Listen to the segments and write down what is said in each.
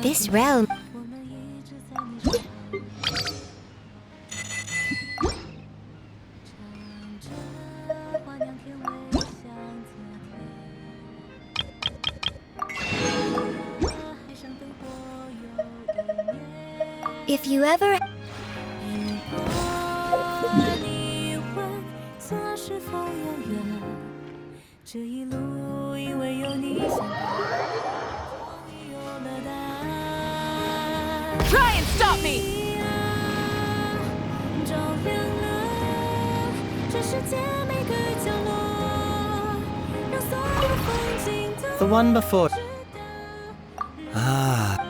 This realm. If you ever... Try and stop me! The one before. Ah.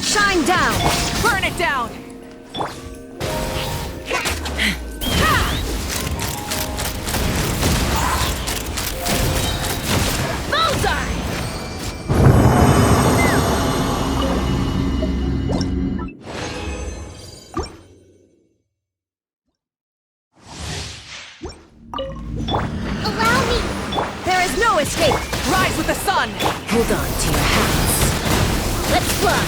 Shine down! Burn it down! Bullseye! Allow me! There is no escape! Rise with the sun! Hold on to your hats. Let's fly!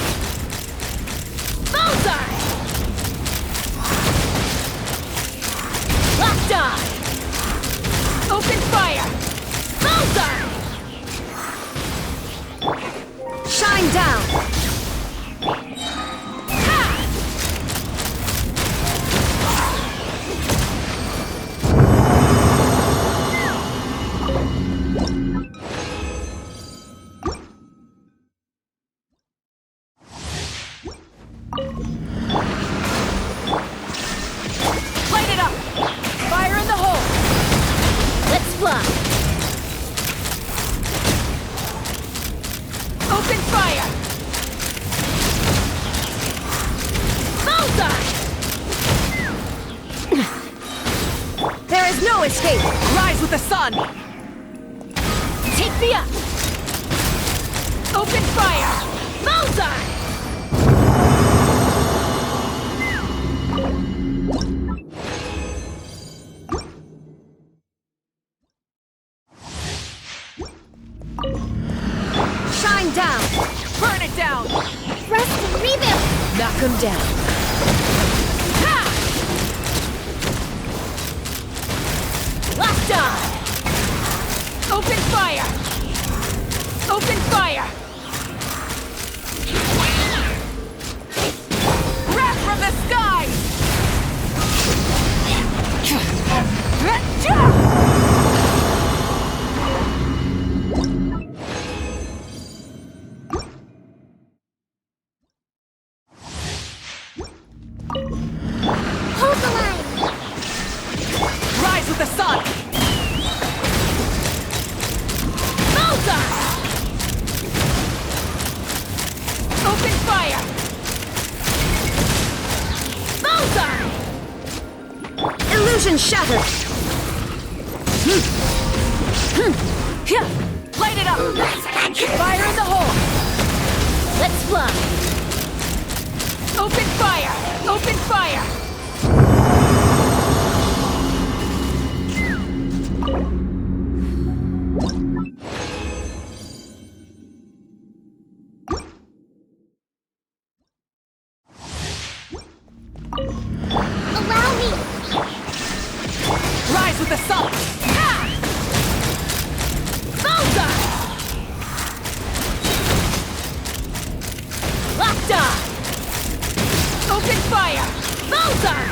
Bullseye! Locked on! Open fire! Bullseye! Shine down! Ha! Light it up! Fire in the hole! Let's fly! Open fire! Bullseye! There is no escape! Rise with the sun! Take me up! Open fire! Bullseye! Shine down! Burn it down! Rest and rebuild! Knock him down! Ha! Locked on! Open fire! Open fire! Wrath from the sky! shattered! Here! Light it up! Fire in the hole! Let's fly. Open fire! Open fire! Allow me. Rise with the sun! Ah! Bullseye. Locked on. Open fire! Bullseye.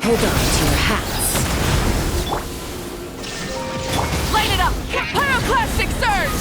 Hold on to your hats. Light it up! Pyroclastic surge!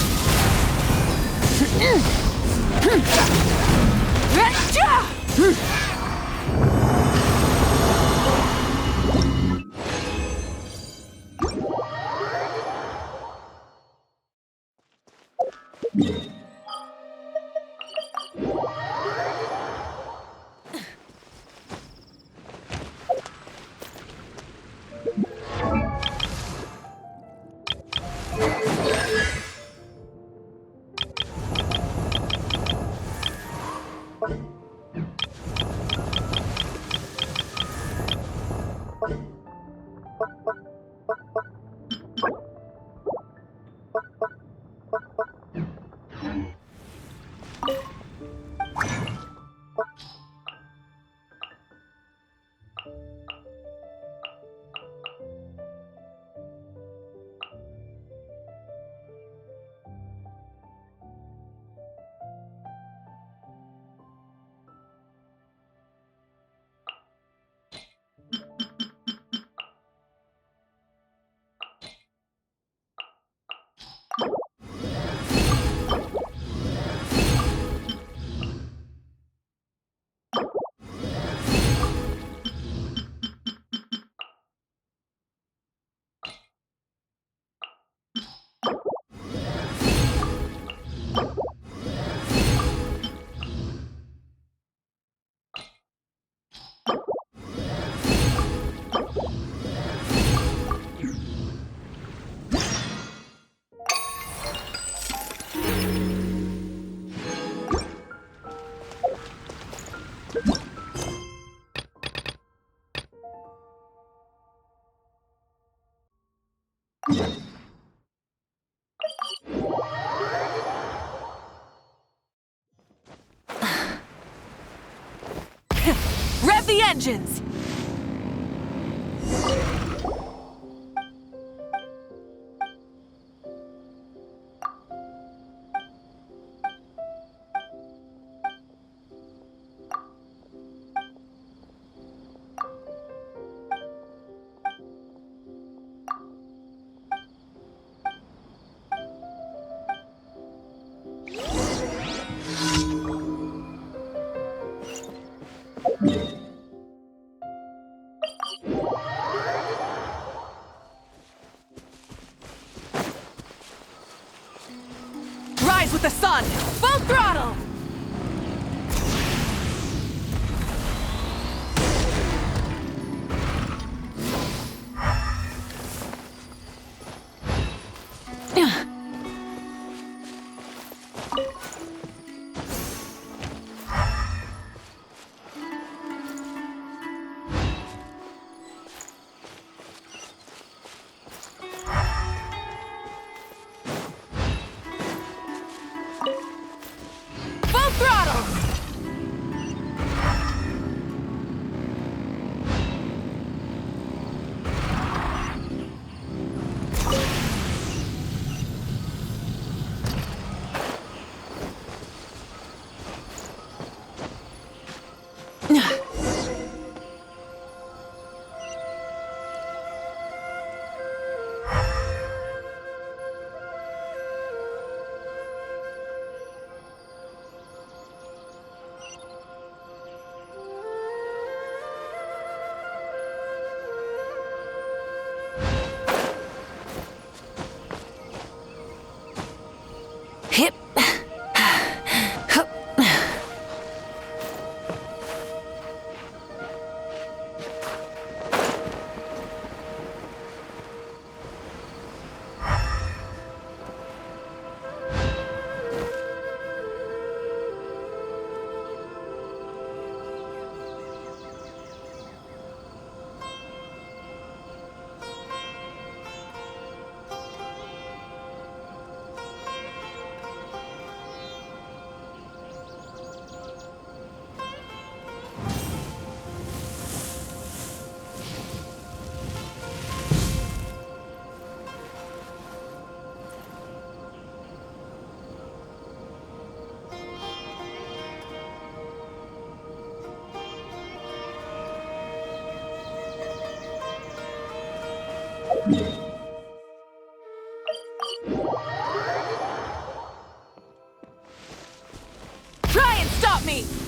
Rev the engines! Rise with the sun! Full throttle! Full throttle! Hip. Hup. me!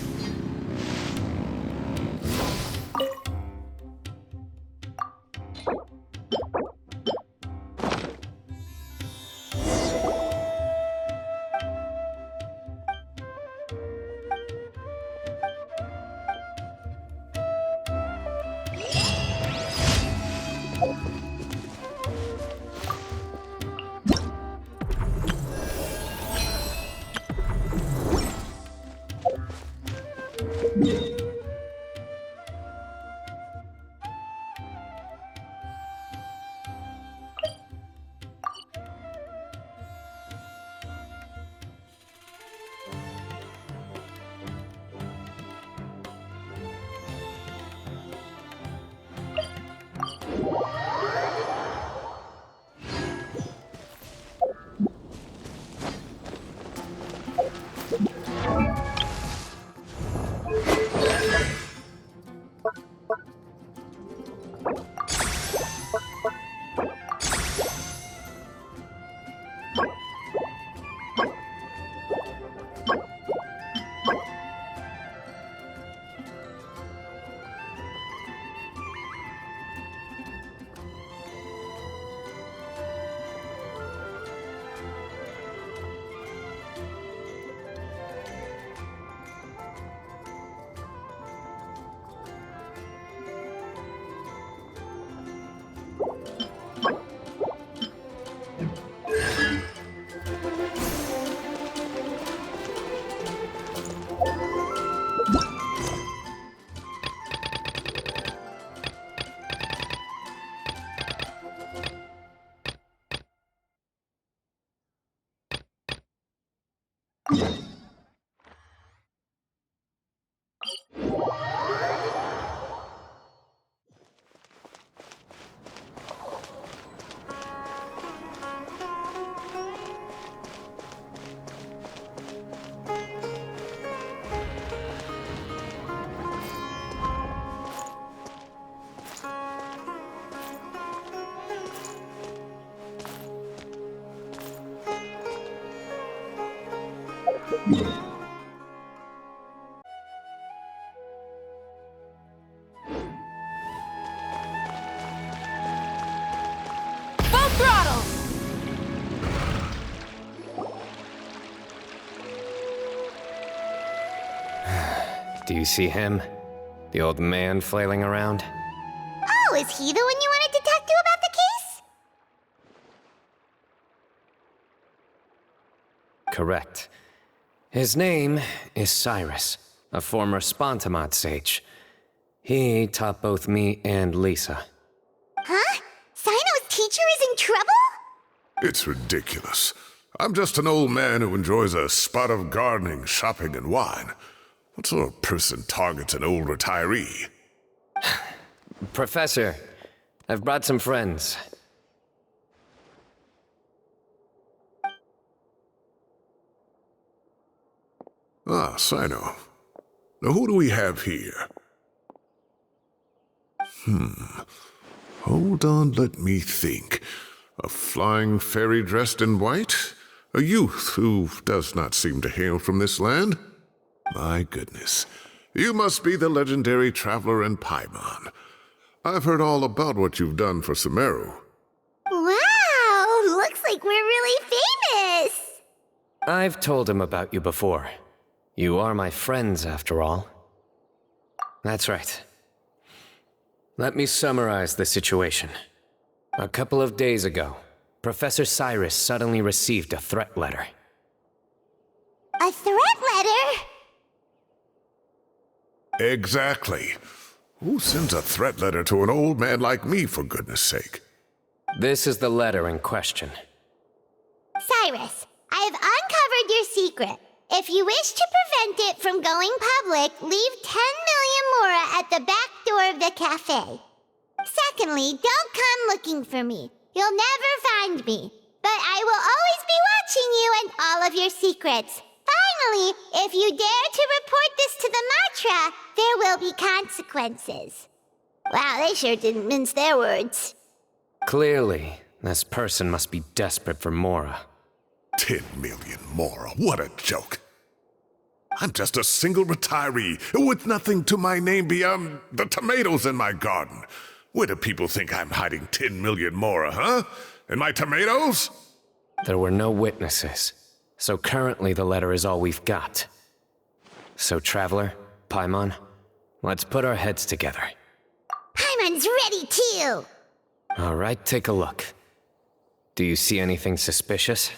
Full throttle! Do you see him? The old man flailing around? Oh, is he the one you wanted to talk to about the case? Correct. His name is Cyrus, a former Spontamod sage. He taught both me and Lisa. Huh? Sino's teacher is in trouble? It's ridiculous. I'm just an old man who enjoys a spot of gardening, shopping, and wine. What sort of person targets an old retiree? Professor, I've brought some friends. Ah, Sino. Now who do we have here? Hold on, let me think. A flying fairy dressed in white? A youth who does not seem to hail from this land? My goodness. You must be the legendary traveler in Paimon. I've heard all about what you've done for Sumeru. Wow, looks like we're really famous. I've told him about you before. You are my friends, after all. That's right. Let me summarize the situation. A couple of days ago, Professor Cyrus suddenly received a threat letter. A threat letter? Exactly. Who sends a threat letter to an old man like me, for goodness sake? This is the letter in question. Cyrus, I have uncovered your secret. If you wish to prevent it from going public, leave 10 million mora at the back door of the cafe. Secondly, don't come looking for me. You'll never find me. But I will always be watching you and all of your secrets. Finally, if you dare to report this to the Matra, there will be consequences. Wow, they sure didn't mince their words. Clearly, this person must be desperate for Mora. 10 million mora, what a joke. I'm just a single retiree with nothing to my name beyond the tomatoes in my garden. Where do people think I'm hiding 10 million more, huh? In my tomatoes? There were no witnesses, so currently the letter is all we've got. So, Traveler, Paimon, let's put our heads together. Paimon's ready too! All right, take a look. Do you see anything suspicious?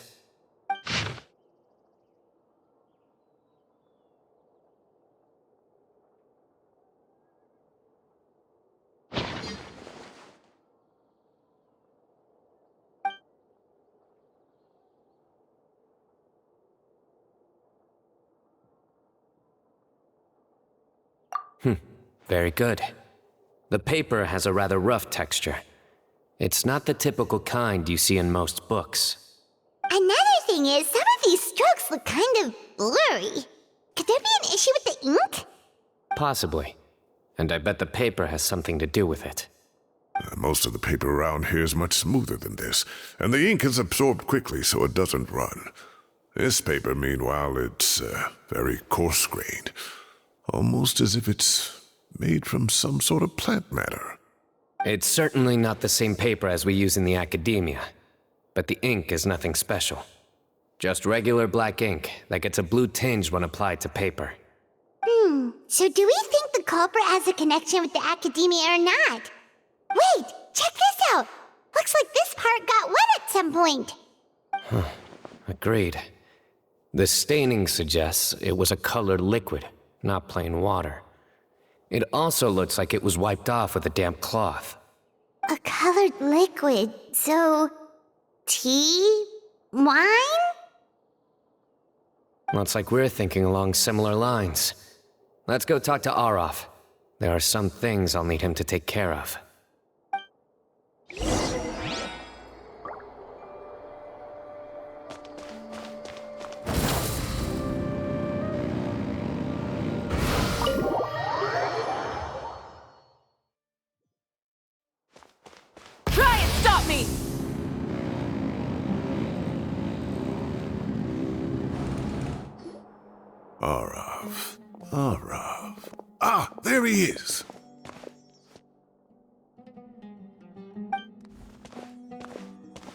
Very good. The paper has a rather rough texture. It's not the typical kind you see in most books. Another thing is, some of these strokes look kind of blurry. Could there be an issue with the ink? Possibly. And I bet the paper has something to do with it. Most of the paper around here is much smoother than this, and the ink is absorbed quickly so it doesn't run. This paper, meanwhile, it's very coarse-grained. Almost as if it's made from some sort of plant matter. It's certainly not the same paper as we use in the academia, but the ink is nothing special. Just regular black ink that gets a blue tinge when applied to paper. So do we think the culprit has a connection with the academia or not? Wait, check this out! Looks like this part got wet at some point. Agreed. The staining suggests it was a colored liquid, not plain water. It also looks like it was wiped off with a damp cloth. A colored liquid, so... tea? Wine? Looks like we're thinking along similar lines. Let's go talk to Arof. There are some things I'll need him to take care of. Try and stop me! Arav. Ah, there he is.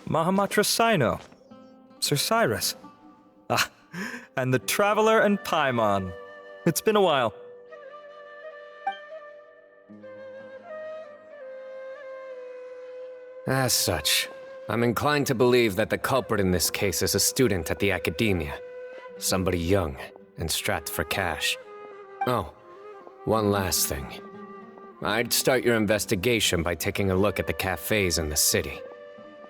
Mahamatra Sino. Sir Cyrus. Ah, and the Traveler and Paimon. It's been a while. As such, I'm inclined to believe that the culprit in this case is a student at the academia. Somebody young and strapped for cash. Oh, one last thing. I'd start your investigation by taking a look at the cafes in the city.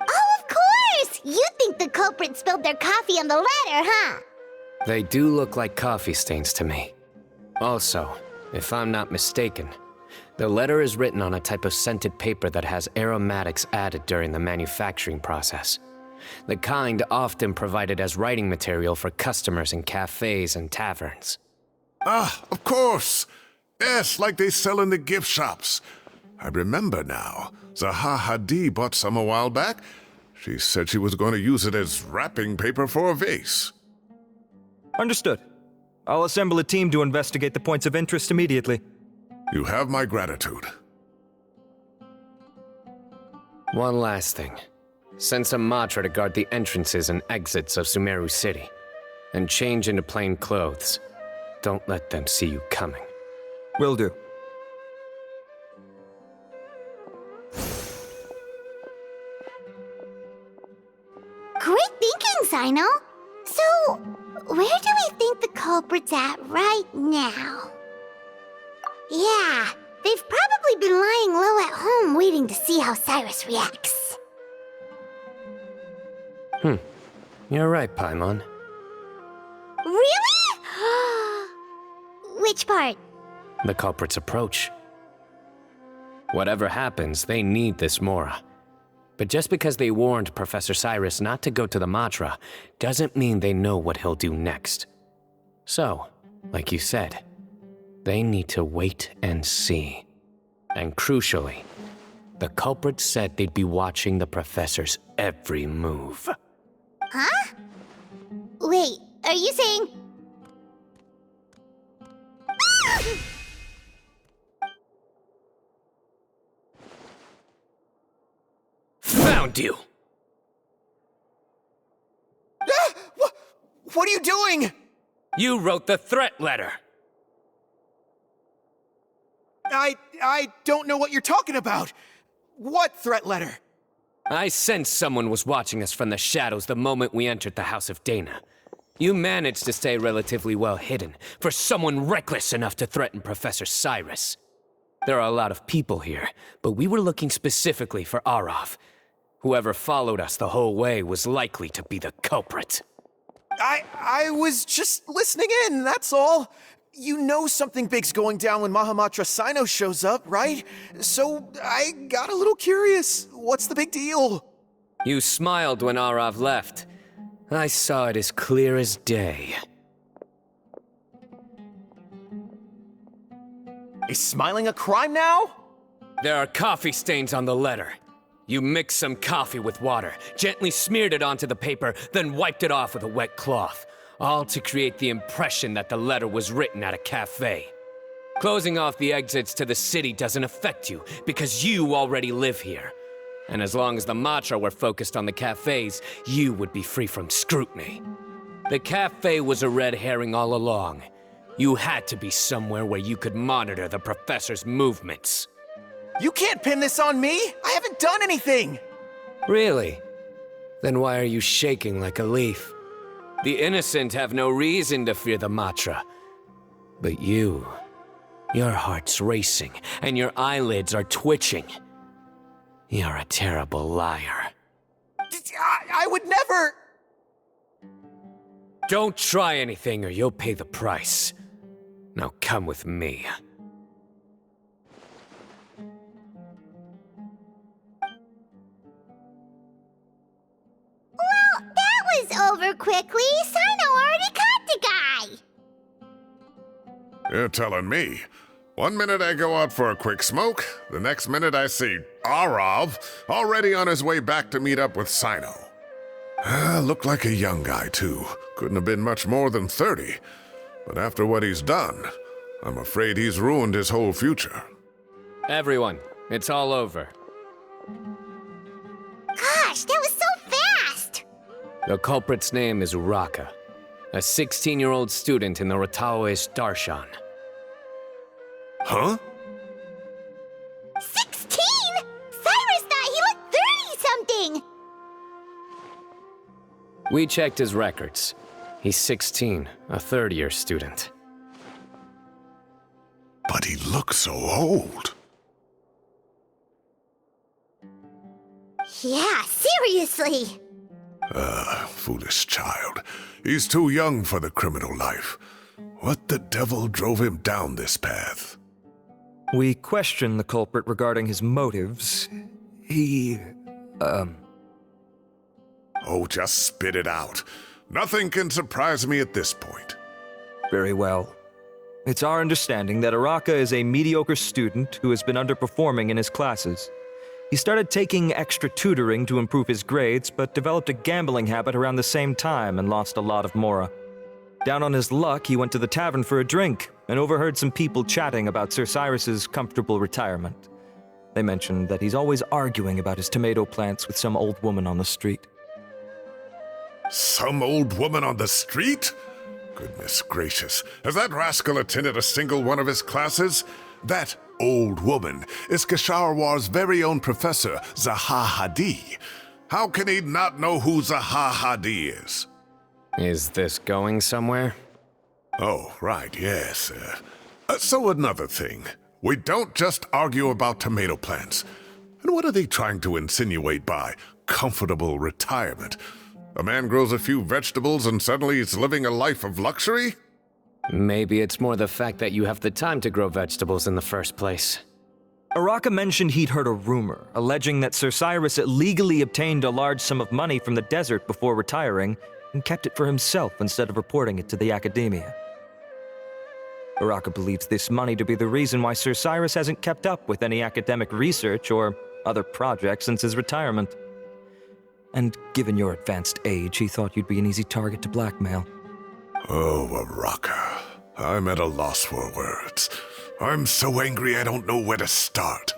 Oh, of course! You think the culprit spilled their coffee on the ladder, huh? They do look like coffee stains to me. Also, if I'm not mistaken, the letter is written on a type of scented paper that has aromatics added during the manufacturing process. The kind often provided as writing material for customers in cafes and taverns. Ah, of course. Yes, like they sell in the gift shops. I remember now. Zaha Hadid bought some a while back. She said she was going to use it as wrapping paper for a vase. Understood. I'll assemble a team to investigate the points of interest immediately. You have my gratitude. One last thing. Send some Matra to guard the entrances and exits of Sumeru City. And change into plain clothes. Don't let them see you coming. Will do. Great thinking, Sino. So, where do we think the culprit's at right now? Yeah, they've probably been lying low at home waiting to see how Cyrus reacts. You're right, Paimon. Really? Which part? The culprit's approach. Whatever happens, they need this Mora. But just because they warned Professor Cyrus not to go to the Matra, doesn't mean they know what he'll do next. So, like you said, they need to wait and see. And crucially, the culprit said they'd be watching the Professor's every move. Huh? Wait, are you saying... What are you doing? You wrote the threat letter! I don't know what you're talking about. What threat letter? I sensed someone was watching us from the shadows the moment we entered the House of Dana. You managed to stay relatively well hidden for someone reckless enough to threaten Professor Cyrus. There are a lot of people here, but we were looking specifically for Arav. Whoever followed us the whole way was likely to be the culprit. I was just listening in, that's all. You know something big's going down when Mahamatra Sino shows up, right? So I got a little curious. What's the big deal? You smiled when Arav left. I saw it as clear as day. Is smiling a crime now? There are coffee stains on the letter. You mixed some coffee with water, gently smeared it onto the paper, then wiped it off with a wet cloth, all to create the impression that the letter was written at a cafe. Closing off the exits to the city doesn't affect you, because you already live here. And as long as the Matra were focused on the cafes, you would be free from scrutiny. The cafe was a red herring all along. You had to be somewhere where you could monitor the professor's movements. You can't pin this on me! I haven't done anything! Really? Then why are you shaking like a leaf? The innocent have no reason to fear the Matra. But you, your heart's racing, and your eyelids are twitching. You're a terrible liar. I would never... Don't try anything or you'll pay the price. Now come with me. Well, that was over quickly. Sino already caught the guy. You're telling me. 1 minute I go out for a quick smoke, the next minute I see Arav already on his way back to meet up with Sino. Looked like a young guy, too. Couldn't have been much more than 30. But after what he's done, I'm afraid he's ruined his whole future. Everyone, it's all over. Gosh, that was so fast. The culprit's name is Uraka, a 16-year-old student in the Rataoist Darshan. Huh? 16? Cyrus thought he looked 30-something. We checked his records. He's 16, a third-year student. But he looks so old. Yeah, seriously. Foolish child. He's too young for the criminal life. What the devil drove him down this path? We questioned the culprit regarding his motives. Oh, just spit it out. Nothing can surprise me at this point. Very well. It's our understanding that Araka is a mediocre student who has been underperforming in his classes. He started taking extra tutoring to improve his grades, but developed a gambling habit around the same time and lost a lot of mora. Down on his luck, he went to the tavern for a drink and overheard some people chatting about Sir Cyrus's comfortable retirement. They mentioned that he's always arguing about his tomato plants with some old woman on the street. Some old woman on the street? Goodness gracious, has that rascal attended a single one of his classes? That old woman is Kasharwar's very own professor, Zaha Hadi. How can he not know who Zaha Hadi is? Is this going somewhere? Oh, right, yes. So another thing. We don't just argue about tomato plants. And what are they trying to insinuate by comfortable retirement? A man grows a few vegetables and suddenly he's living a life of luxury? Maybe it's more the fact that you have the time to grow vegetables in the first place. Araka mentioned he'd heard a rumor, alleging that Sir Cyrus illegally obtained a large sum of money from the desert before retiring, and kept it for himself instead of reporting it to the academia. Araka believes this money to be the reason why Sir Cyrus hasn't kept up with any academic research or other projects since his retirement. And given your advanced age, he thought you'd be an easy target to blackmail. Oh, Araka. I'm at a loss for words. I'm so angry I don't know where to start.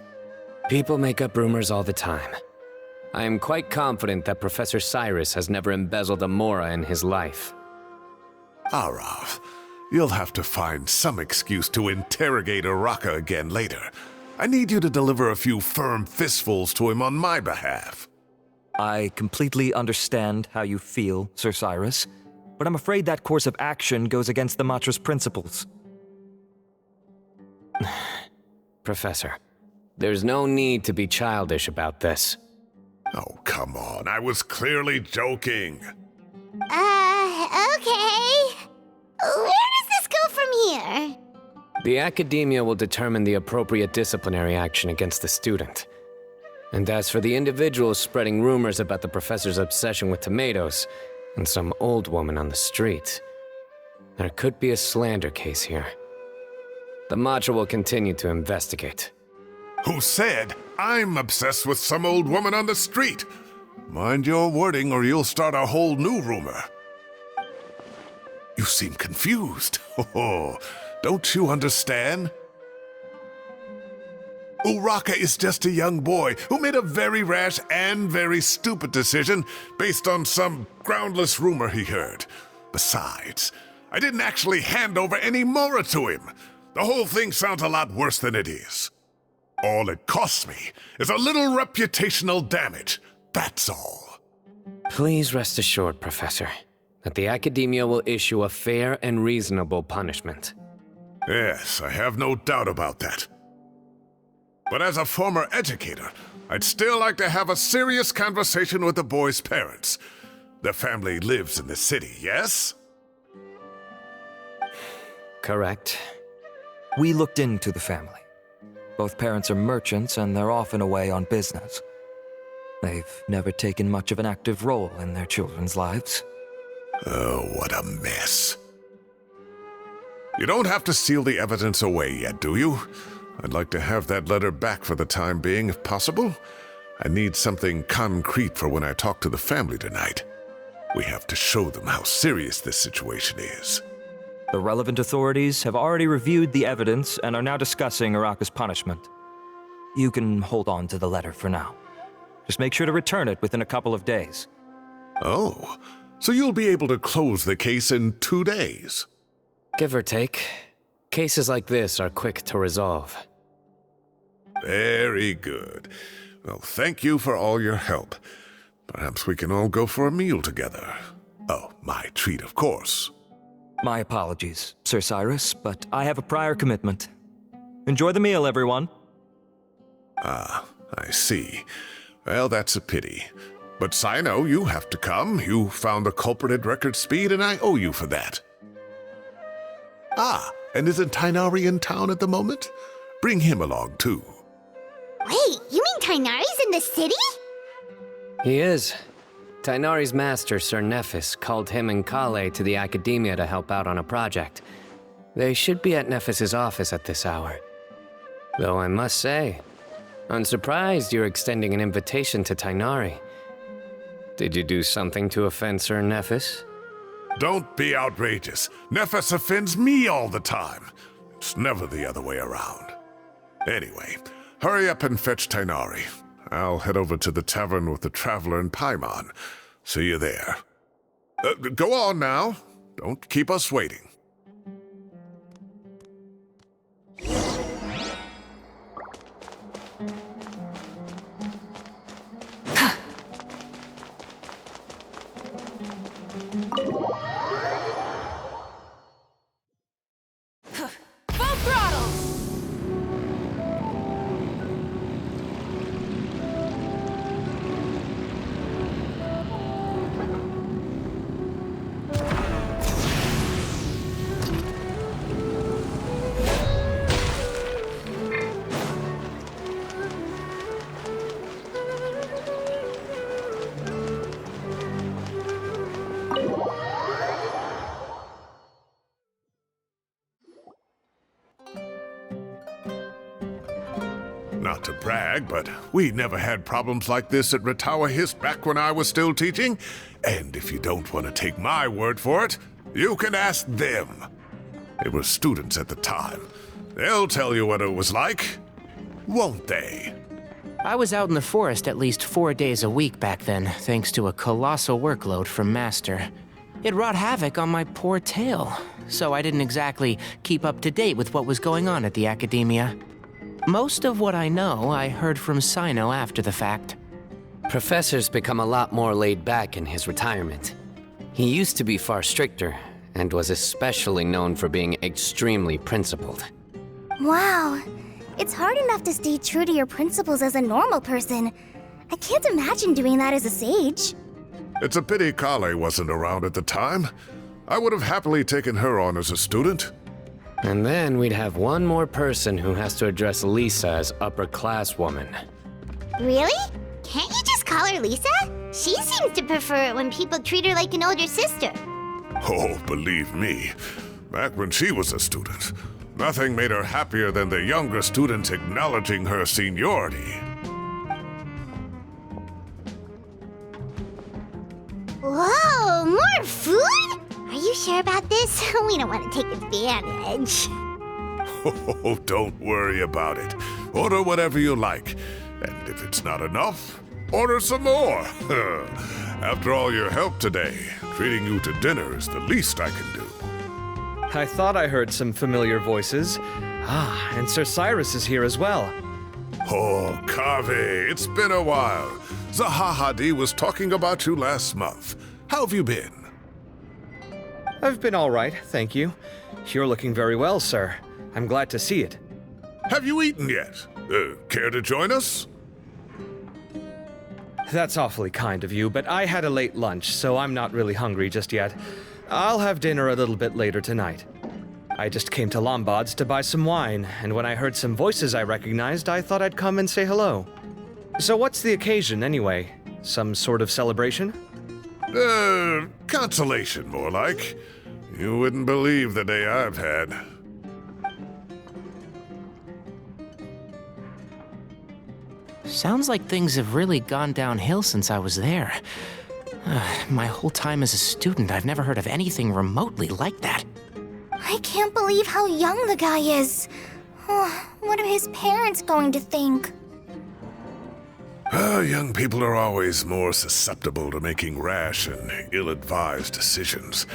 People make up rumors all the time. I am quite confident that Professor Cyrus has never embezzled a mora in his life. Arav, you'll have to find some excuse to interrogate Araka again later. I need you to deliver a few firm fistfuls to him on my behalf. I completely understand how you feel, Sir Cyrus, but I'm afraid that course of action goes against the Matra's principles. Professor, there's no need to be childish about this. Oh, come on. I was clearly joking. Okay. Where does this go from here? The academia will determine the appropriate disciplinary action against the student. And as for the individuals spreading rumors about the professor's obsession with tomatoes and some old woman on the street, there could be a slander case here. The Matra will continue to investigate. Who said I'm obsessed with some old woman on the street? Mind your wording or you'll start a whole new rumor. You seem confused. Oh, don't you understand? Uraka is just a young boy who made a very rash and very stupid decision based on some groundless rumor he heard. Besides, I didn't actually hand over any Mora to him. The whole thing sounds a lot worse than it is. All it costs me is a little reputational damage. That's all. Please rest assured, Professor, that the academia will issue a fair and reasonable punishment. Yes, I have no doubt about that. But as a former educator, I'd still like to have a serious conversation with the boy's parents. Their family lives in the city, yes? Correct. We looked into the family. Both parents are merchants and they're often away on business. They've never taken much of an active role in their children's lives. Oh, what a mess. You don't have to seal the evidence away yet, do you? I'd like to have that letter back for the time being, if possible. I need something concrete for when I talk to the family tonight. We have to show them how serious this situation is. The relevant authorities have already reviewed the evidence and are now discussing Araka's punishment. You can hold on to the letter for now. Just make sure to return it within a couple of days. Oh, so you'll be able to close the case in 2 days? Give or take. Cases like this are quick to resolve. Very good. Well, thank you for all your help. Perhaps we can all go for a meal together. Oh, my treat, of course. My apologies, Sir Cyrus, but I have a prior commitment. Enjoy the meal, everyone. Ah, I see. Well, that's a pity. But Sino, you have to come. You found the culprit at record speed, and I owe you for that. Ah, and isn't Tainari in town at the moment? Bring him along, too. Wait, you mean Tainari's in the city? He is. Tainari's master, Sir Nephis, called him and Kale to the academia to help out on a project. They should be at Nephis's office at this hour. Though I must say, I'm surprised you're extending an invitation to Tainari. Did you do something to offend Sir Nephis? Don't be outrageous. Nephis offends me all the time. It's never the other way around. Anyway, hurry up and fetch Tainari. I'll head over to the tavern with the Traveler and Paimon. See you there. Go on now. Don't keep us waiting. Full throttle! Not to brag, but we never had problems like this at Ratawa Hist back when I was still teaching. And if you don't want to take my word for it, you can ask them. They were students at the time. They'll tell you what it was like, won't they? I was out in the forest at least 4 days a week back then, thanks to a colossal workload from Master. It wrought havoc on my poor tail, so I didn't exactly keep up to date with what was going on at the academia. Most of what I know, I heard from Sino after the fact. Professor's become a lot more laid back in his retirement. He used to be far stricter, and was especially known for being extremely principled. Wow. It's hard enough to stay true to your principles as a normal person. I can't imagine doing that as a sage. It's a pity Kale wasn't around at the time. I would have happily taken her on as a student. And then we'd have one more person who has to address Lisa as upper-class woman. Really? Can't you just call her Lisa? She seems to prefer it when people treat her like an older sister. Oh, believe me, back when she was a student, nothing made her happier than the younger students acknowledging her seniority. Whoa, more food? Are you sure about this? We don't want to take advantage. Oh, don't worry about it. Order whatever you like. And if it's not enough, order some more. After all your help today, treating you to dinner is the least I can do. I thought I heard some familiar voices. Ah, and Sir Cyrus is here as well. Oh, Kaveh, it's been a while. Zahahadi was talking about you last month. How have you been? I've been all right, thank you. You're looking very well, sir. I'm glad to see it. Have you eaten yet? Care to join us? That's awfully kind of you, but I had a late lunch, so I'm not really hungry just yet. I'll have dinner a little bit later tonight. I just came to Lombard's to buy some wine, and when I heard some voices I recognized, I thought I'd come and say hello. So what's the occasion, anyway? Some sort of celebration? Consolation, more like. You wouldn't believe the day I've had. Sounds like things have really gone downhill since I was there. My whole time as a student, I've never heard of anything remotely like that. I can't believe how young the guy is. What are his parents going to think? Young people are always more susceptible to making rash and ill-advised decisions.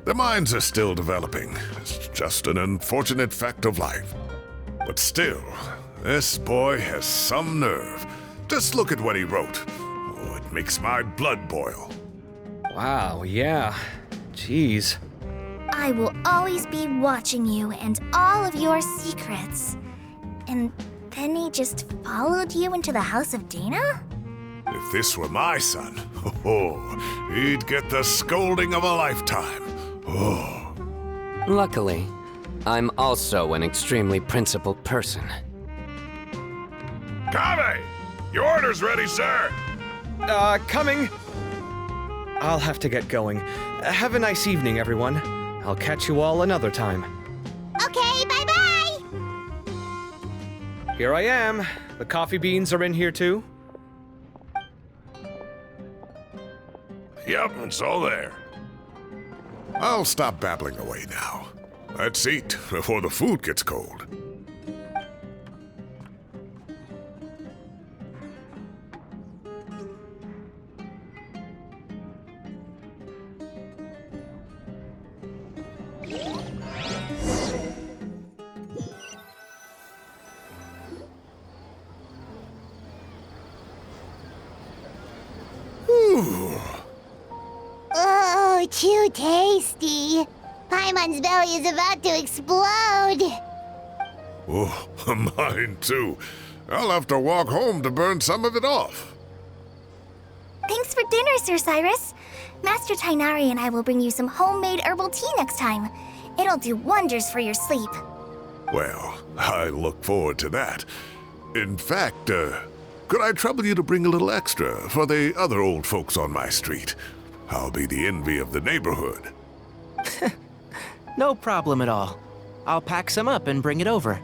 Their minds are still developing. It's just an unfortunate fact of life. But still, this boy has some nerve. Just look at what he wrote. Oh, it makes my blood boil. Wow, yeah. Jeez. I will always be watching you and all of your secrets. And then he just followed you into the house of Dana? If this were my son, he'd get the scolding of a lifetime. Oh. Luckily, I'm also an extremely principled person. Kaveh! Your order's ready, sir! Coming! I'll have to get going. Have a nice evening, everyone. I'll catch you all another time. Okay, bye-bye! Here I am. The coffee beans are in here too. Yep, it's all there. I'll stop babbling away now. Let's eat before the food gets cold. Oh, too tasty. Paimon's belly is about to explode. Oh, mine too. I'll have to walk home to burn some of it off. Thanks for dinner, Sir Cyrus. Master Tainari and I will bring you some homemade herbal tea next time. It'll do wonders for your sleep. Well, I look forward to that. In fact, could I trouble you to bring a little extra for the other old folks on my street? I'll be the envy of the neighborhood. No problem at all. I'll pack some up and bring it over.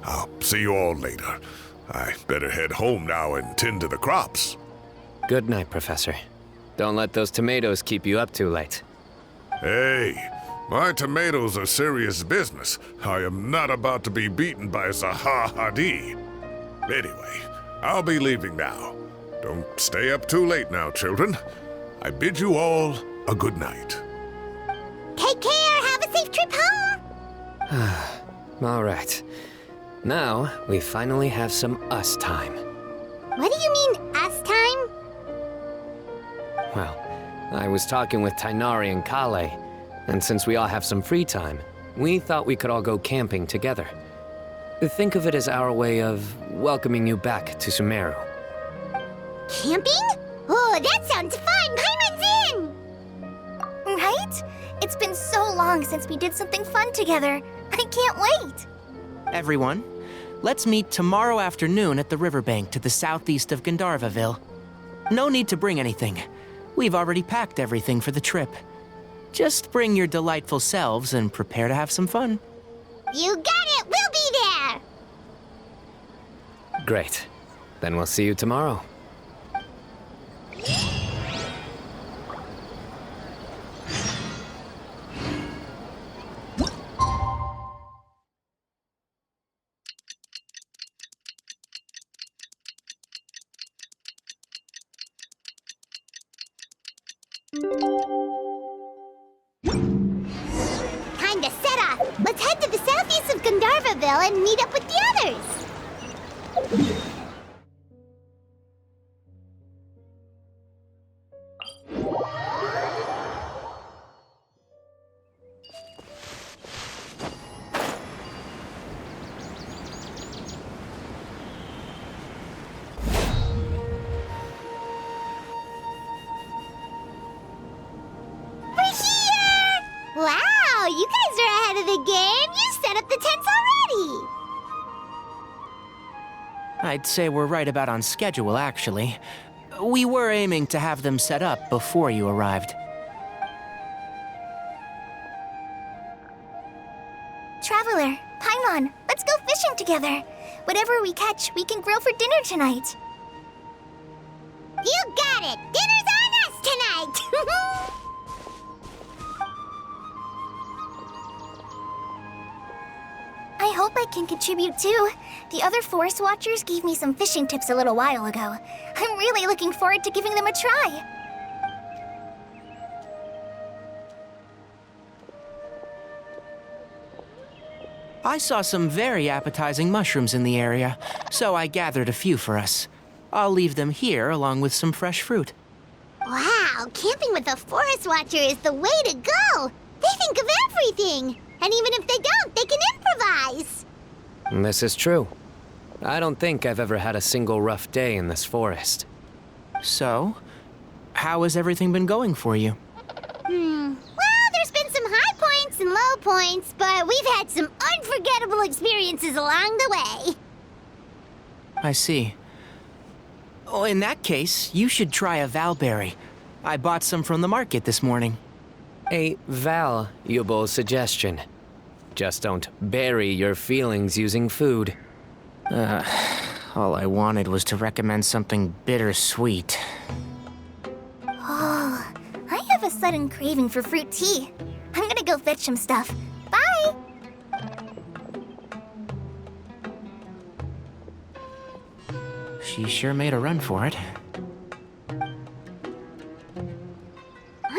I'll see you all later. I better head home now and tend to the crops. Good night, Professor. Don't let those tomatoes keep you up too late. Hey, my tomatoes are serious business. I am not about to be beaten by Zahahadi. Anyway, I'll be leaving now. Don't stay up too late now, children. I bid you all a good night. Take care. Have a safe trip home. All right. Now, we finally have some us time. What do you mean, us time? Well, I was talking with Tainari and Kale, and since we all have some free time, we thought we could all go camping together. Think of it as our way of welcoming you back to Sumeru. Camping? Oh, that sounds fun. Paimon's in! Right? It's been so long since we did something fun together. I can't wait. Everyone, let's meet tomorrow afternoon at the riverbank to the southeast of Gandharvaville. No need to bring anything. We've already packed everything for the trip. Just bring your delightful selves and prepare to have some fun. You got it. We'll be there. Great. Then we'll see you tomorrow. Kinda set off. Let's head to the southeast of Gandharvaville and meet up with the others. Wow, you guys are ahead of the game. You set up the tents already. I'd say we're right about on schedule, actually. We were aiming to have them set up before you arrived. Traveler, Paimon, let's go fishing together. Whatever we catch, we can grill for dinner tonight. You got it. Dinner's on us tonight. I hope I can contribute too. The other forest watchers gave me some fishing tips a little while ago. I'm really looking forward to giving them a try. I saw some very appetizing mushrooms in the area, so I gathered a few for us. I'll leave them here along with some fresh fruit. Wow, camping with a forest watcher is the way to go. They think of everything. And even if they don't, they can improvise. This is true. I don't think I've ever had a single rough day in this forest. So, how has everything been going for you? Well, there's been some high points and low points, but we've had some unforgettable experiences along the way. I see. Oh, in that case, you should try a valberry. I bought some from the market this morning. A valuable suggestion. Just don't bury your feelings using food. All I wanted was to recommend something bittersweet. Oh, I have a sudden craving for fruit tea. I'm gonna go fetch some stuff. Bye! She sure made a run for it.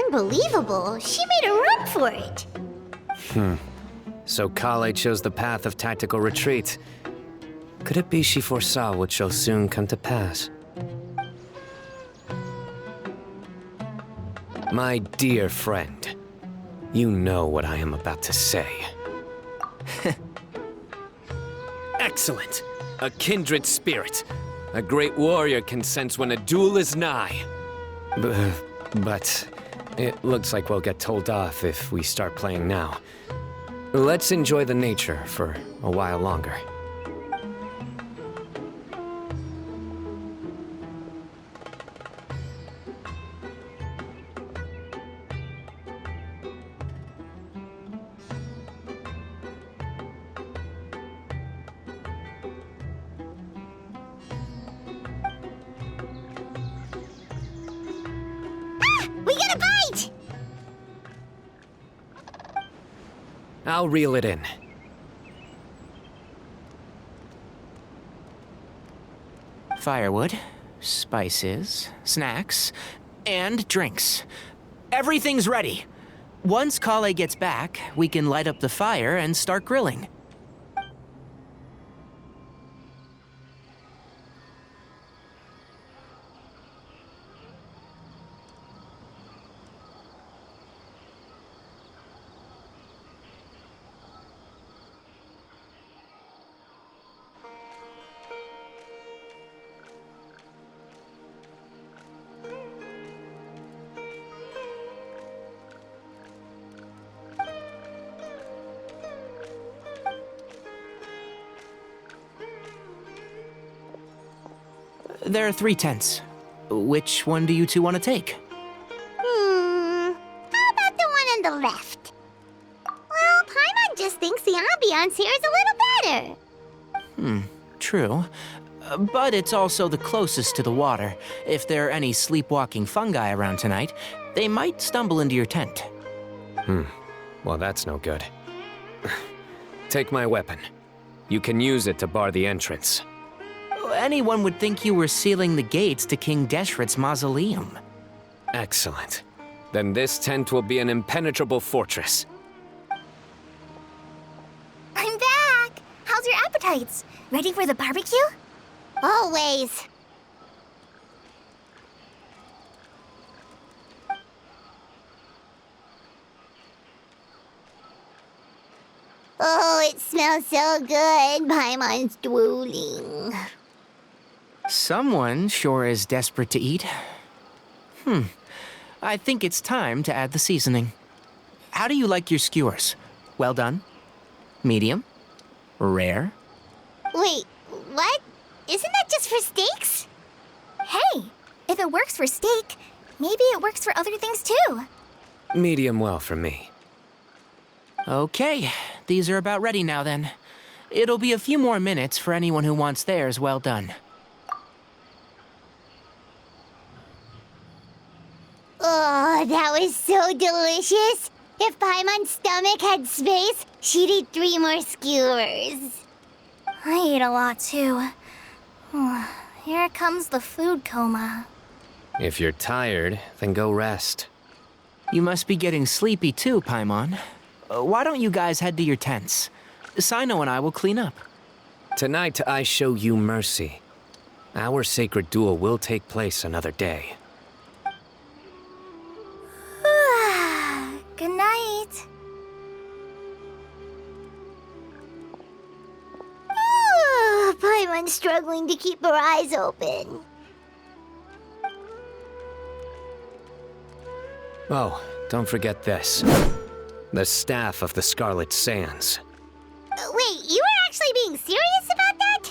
Unbelievable. She made a run for it. So Kale chose the path of tactical retreat. Could it be she foresaw what shall soon come to pass? My dear friend, you know what I am about to say. Excellent! A kindred spirit. A great warrior can sense when a duel is nigh. But it looks like we'll get told off if we start playing now. Let's enjoy the nature for a while longer. We got a bite! I'll reel it in. Firewood, spices, snacks, and drinks. Everything's ready. Once Kale gets back, we can light up the fire and start grilling. There are 3 tents. Which one do you two want to take? How about the one on the left? Well, Paimon just thinks the ambiance here is a little better. True. But it's also the closest to the water. If there are any sleepwalking fungi around tonight, they might stumble into your tent. Well, that's no good. Take my weapon. You can use it to bar the entrance. Anyone would think you were sealing the gates to King Deshret's mausoleum. Excellent. Then this tent will be an impenetrable fortress. I'm back! How's your appetites? Ready for the barbecue? Always. Oh, it smells so good. Paimon's drooling. Someone sure is desperate to eat. I think it's time to add the seasoning. How do you like your skewers? Well done? Medium? Rare? Wait, what? Isn't that just for steaks? Hey, if it works for steak, maybe it works for other things too. Medium well for me. Okay, these are about ready now then. It'll be a few more minutes for anyone who wants theirs well done. Oh, that was so delicious. If Paimon's stomach had space, she'd eat 3 more skewers. I ate a lot too. Here comes the food coma. If you're tired, then go rest. You must be getting sleepy too, Paimon. Why don't you guys head to your tents? Sino and I will clean up. Tonight I show you mercy. Our sacred duel will take place another day. Good night. Paimon's struggling to keep her eyes open. Oh, don't forget this. The Staff of the Scarlet Sands. Wait, you were actually being serious about that?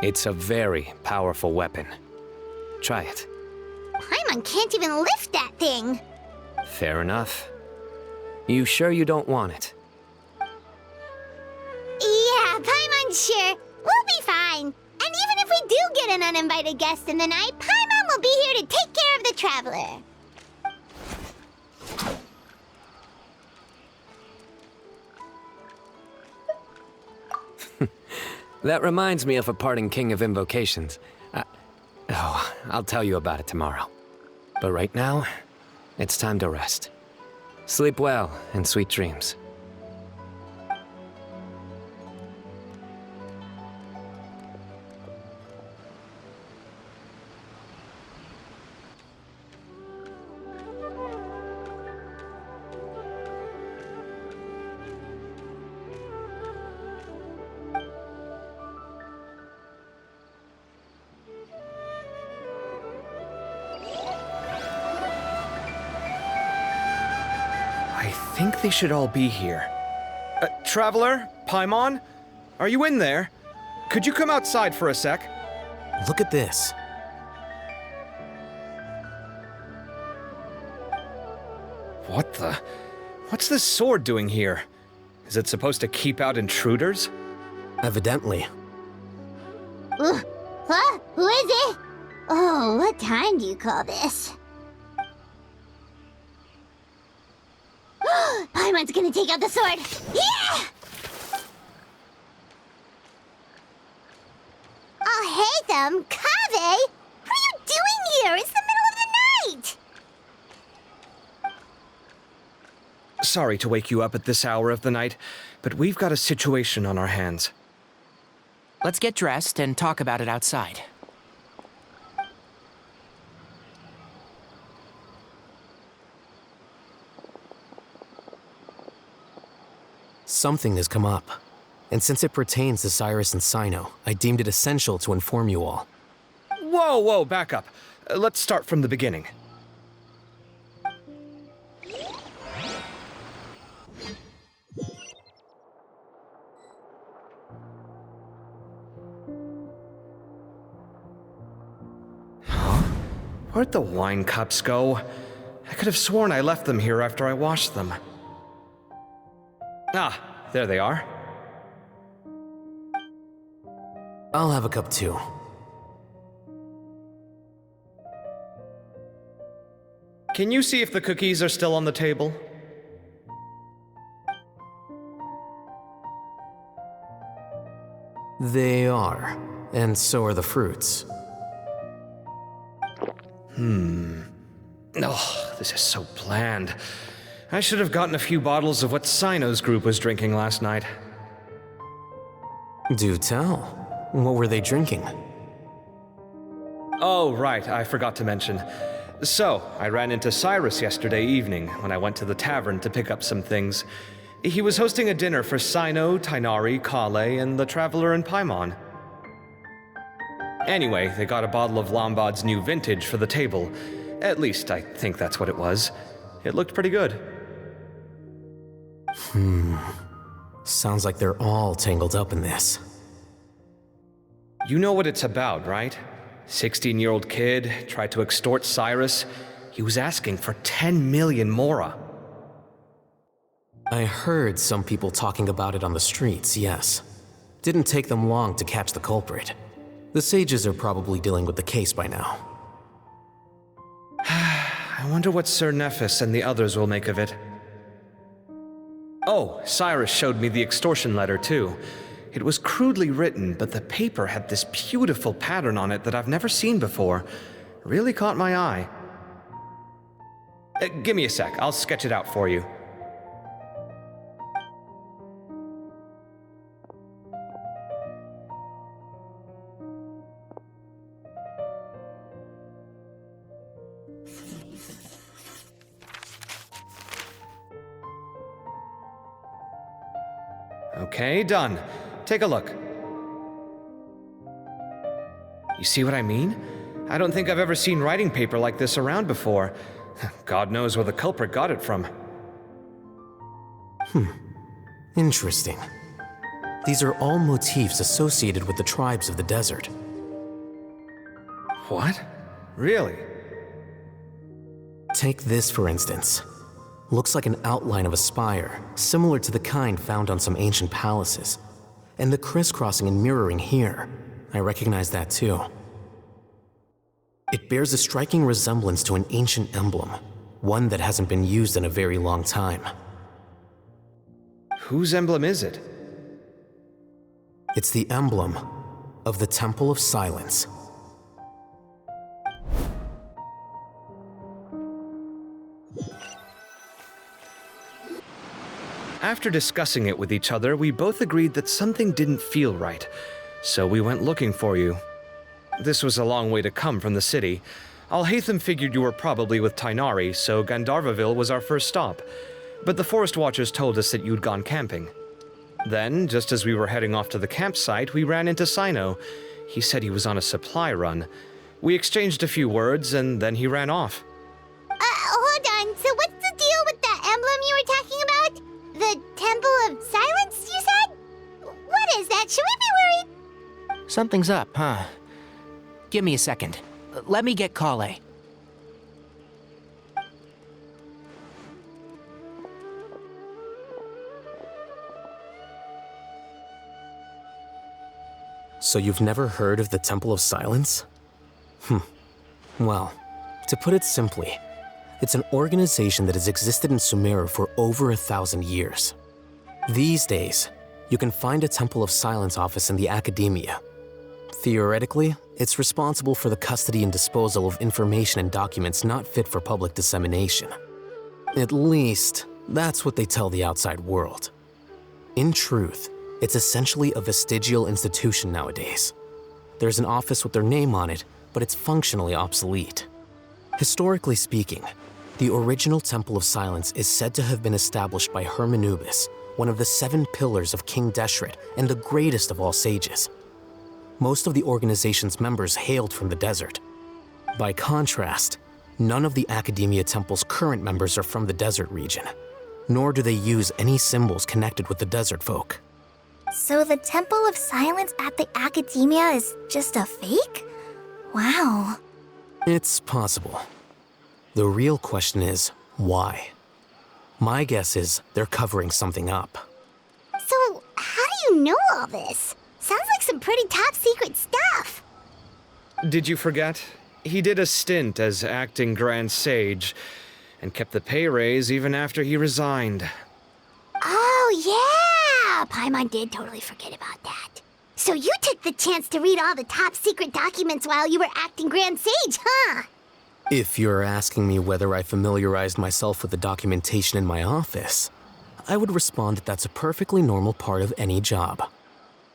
It's a very powerful weapon. Try it. Paimon can't even lift that thing. Fair enough. You sure you don't want it? Yeah, Paimon's sure. We'll be fine. And even if we do get an uninvited guest in the night, Paimon will be here to take care of the traveler. That reminds me of a parting king of invocations. I'll tell you about it tomorrow. But right now, it's time to rest. Sleep well and sweet dreams. I think they should all be here. Traveler? Paimon? Are you in there? Could you come outside for a sec? Look at this. What the? What's this sword doing here? Is it supposed to keep out intruders? Evidently. Huh? Who is it? Oh, what time do you call this? Paimon's gonna take out the sword. Yeah! Oh, hey them, Kaveh! What are you doing here? It's the middle of the night! sorry to wake you up at this hour of the night, but we've got a situation on our hands. Let's get dressed and talk about it outside. Something has come up. And since it pertains to Cyrus and Sino, I deemed it essential to inform you all. Whoa, back up. Let's start from the beginning. Where'd the wine cups go? I could have sworn I left them here after I washed them. Ah, there they are. I'll have a cup too. Can you see if the cookies are still on the table? They are, and so are the fruits. Oh, this is so bland. I should have gotten a few bottles of what Sino's group was drinking last night. Do tell. What were they drinking? Oh, right, I forgot to mention. So, I ran into Cyrus yesterday evening when I went to the tavern to pick up some things. He was hosting a dinner for Sino, Tighnari, Kale, and the Traveler and Paimon. Anyway, they got a bottle of Lombard's new vintage for the table. At least, I think that's what it was. It looked pretty good. Sounds like they're all tangled up in this. You know what it's about, right? 16-year-old kid tried to extort Cyrus. He was asking for 10 million mora. I heard some people talking about it on the streets, yes. Didn't take them long to catch the culprit. The sages are probably dealing with the case by now. I wonder what Sir Nephis and the others will make of it. Oh, Cyrus showed me the extortion letter too. It was crudely written, but the paper had this beautiful pattern on it that I've never seen before. Really caught my eye. Give me a sec, I'll sketch it out for you. Okay, done. Take a look. You see what I mean? I don't think I've ever seen writing paper like this around before. God knows where the culprit got it from. Interesting. These are all motifs associated with the tribes of the desert. What? Really? Take this, for instance. Looks like an outline of a spire, similar to the kind found on some ancient palaces. And the crisscrossing and mirroring here, I recognize that too. It bears a striking resemblance to an ancient emblem, one that hasn't been used in a very long time. Whose emblem is it? It's the emblem of the Temple of Silence. After discussing it with each other, we both agreed that something didn't feel right, so we went looking for you. This was a long way to come from the city. Alhaitham figured you were probably with Tighnari, so Gandharvaville was our first stop. But the Forest Watchers told us that you'd gone camping. Then, just as we were heading off to the campsite, we ran into Sino. He said he was on a supply run. We exchanged a few words, and then he ran off. Hold on, so what's the deal with that emblem you were talking about? The Temple of Silence, you said? What is that? Should we be worried? Something's up, huh? Give me a second. Let me get Kale. So you've never heard of the Temple of Silence? Well, to put it simply, it's an organization that has existed in Sumeru for over 1,000 years. These days, you can find a Temple of Silence office in the academia. Theoretically, it's responsible for the custody and disposal of information and documents not fit for public dissemination. At least, That's what they tell the outside world. In truth, it's essentially a vestigial institution nowadays. There's an office with their name on it, but it's functionally obsolete. Historically speaking, the original Temple of Silence is said to have been established by Hermanubis, one of the 7 pillars of King Deshret and the greatest of all sages. Most of the organization's members hailed from the desert. By contrast, none of the Academia Temple's current members are from the desert region, nor do they use any symbols connected with the desert folk. So the Temple of Silence at the Academia is just a fake? Wow. It's possible. The real question is, why? My guess is they're covering something up. So, how do you know all this? Sounds like some pretty top secret stuff. Did you forget? He did a stint as acting Grand Sage, and kept the pay raise even after he resigned. Oh, yeah! Paimon did totally forget about that. So you took the chance to read all the top secret documents while you were acting Grand Sage, huh? If you're asking me whether I familiarized myself with the documentation in my office, I would respond that that's a perfectly normal part of any job.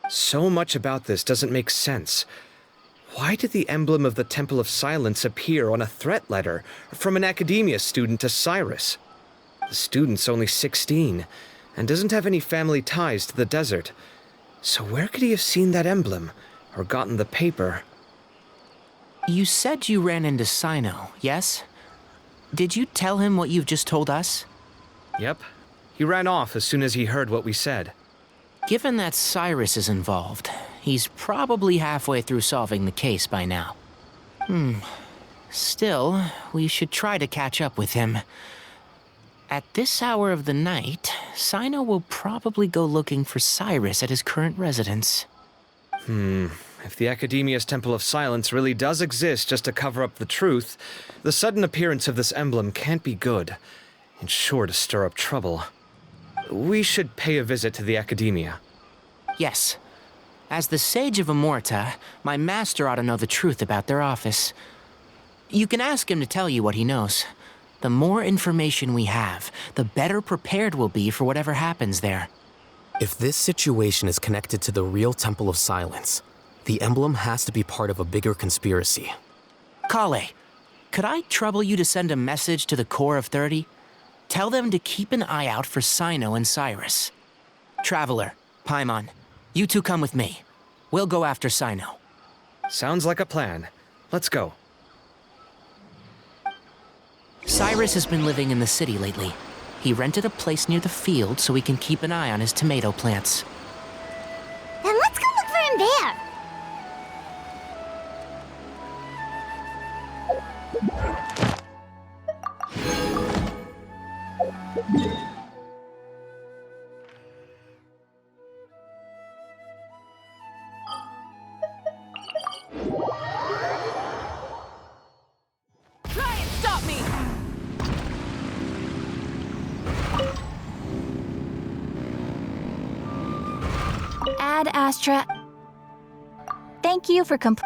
So much about this doesn't make sense. Why did the emblem of the Temple of Silence appear on a threat letter from an Academia student to Cyrus? The student's only 16, and doesn't have any family ties to the desert. So where could he have seen that emblem, or gotten the paper? You said you ran into Sino, yes? Did you tell him what you've just told us? Yep. He ran off as soon as he heard what we said. Given that Cyrus is involved, he's probably halfway through solving the case by now. Still, we should try to catch up with him. At this hour of the night, Sino will probably go looking for Cyrus at his current residence. If the Academia's Temple of Silence really does exist just to cover up the truth, the sudden appearance of this emblem can't be good, and sure to stir up trouble. We should pay a visit to the Academia. Yes. As the Sage of Amorta, my master ought to know the truth about their office. You can ask him to tell you what he knows. The more information we have, the better prepared we'll be for whatever happens there. If this situation is connected to the real Temple of Silence, the emblem has to be part of a bigger conspiracy. Kale, could I trouble you to send a message to the Core of 30? Tell them to keep an eye out for Sino and Cyrus. Traveler, Paimon, you two come with me. We'll go after Sino. Sounds like a plan. Let's go. Cyrus has been living in the city lately. He rented a place near the field so he can keep an eye on his tomato plants. Then let's go look for him there. Try and stop me! Ad Astra. Thank you for completing